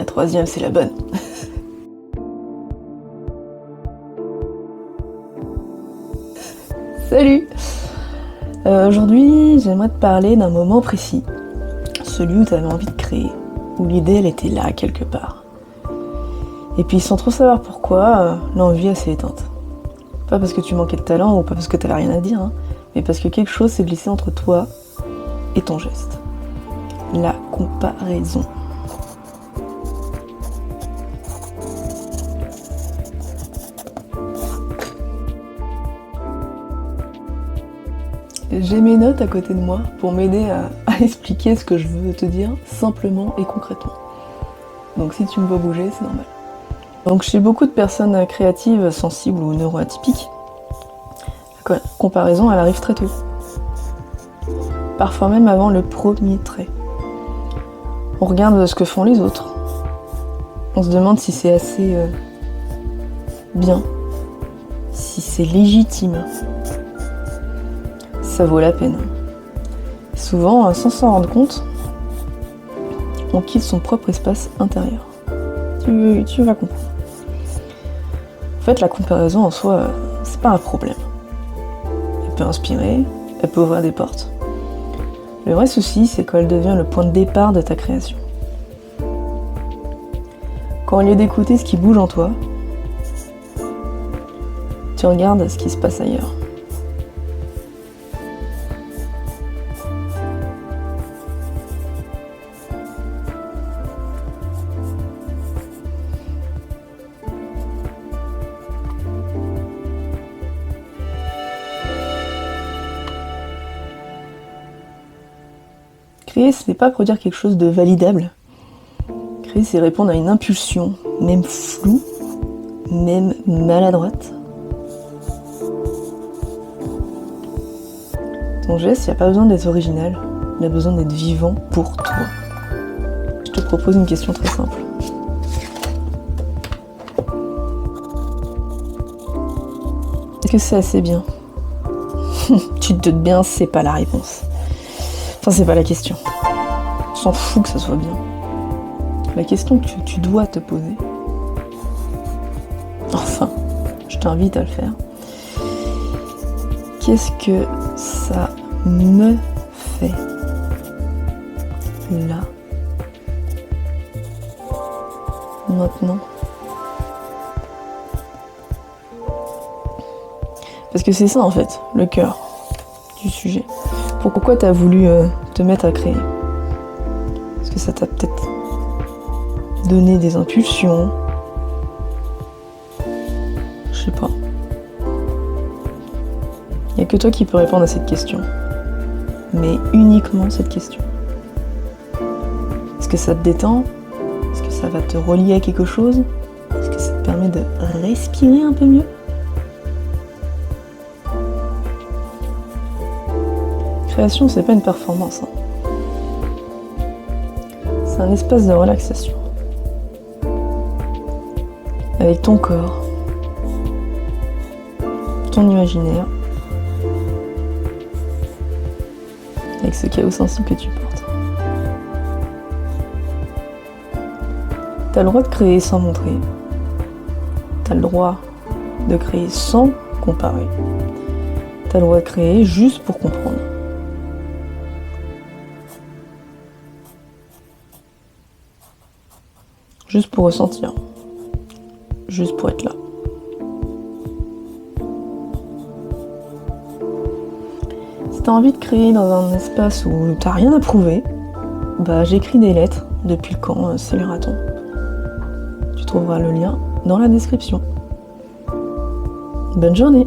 La troisième, c'est la bonne. Salut! Aujourd'hui, j'aimerais te parler d'un moment précis. Celui où tu avais envie de créer. Où l'idée, elle était là, quelque part. Et puis, sans trop savoir pourquoi, l'envie, elle s'est éteinte. Pas parce que tu manquais de talent ou pas parce que tu n'avais rien à dire, hein, mais parce que quelque chose s'est glissé entre toi et ton geste. La comparaison. J'ai mes notes à côté de moi pour m'aider à expliquer ce que je veux te dire simplement et concrètement. Donc si tu me vois bouger, c'est normal. Donc chez beaucoup de personnes créatives, sensibles ou neuroatypiques, la comparaison elle arrive très tôt. Parfois même avant le premier trait. On regarde ce que font les autres. On se demande si c'est assez bien, si c'est légitime. Ça vaut la peine. Souvent, sans s'en rendre compte, on quitte son propre espace intérieur. Tu vas comprendre. En fait, la comparaison en soi, c'est pas un problème. Elle peut inspirer, elle peut ouvrir des portes. Le vrai souci, c'est quand elle devient le point de départ de ta création. Quand au lieu d'écouter ce qui bouge en toi, tu regardes ce qui se passe ailleurs. Créer, ce n'est pas produire quelque chose de validable. Créer, c'est répondre à une impulsion, même floue, même maladroite. Ton geste, il n'y a pas besoin d'être original, il a besoin d'être vivant pour toi. Je te propose une question très simple. Est-ce que c'est assez bien? Tu te doutes bien, c'est pas la réponse. Enfin, c'est pas la question. On s'en fout que ça soit bien. La question que tu dois te poser, enfin, je t'invite à le faire. Qu'est-ce que ça me fait là, maintenant? Parce que c'est ça en fait, le cœur du sujet. Pourquoi t'as voulu te mettre à créer? Parce que ça t'a peut-être donné des impulsions. Je sais pas. Il n'y a que toi qui peux répondre à cette question. Mais uniquement cette question. Est-ce que ça te détend? Est-ce que ça va te relier à quelque chose? Est-ce que ça te permet de respirer un peu mieux? Création, c'est pas une performance. C'est un espace de relaxation. Avec ton corps, ton imaginaire, avec ce chaos sensible que tu portes. T'as le droit de créer sans montrer. T'as le droit de créer sans comparer. T'as le droit de créer juste pour comprendre. Juste pour ressentir. Juste pour être là. Si t'as envie de créer dans un espace où t'as rien à prouver, bah j'écris des lettres depuis le camp C'est le raton. Tu trouveras le lien dans la description. Bonne journée!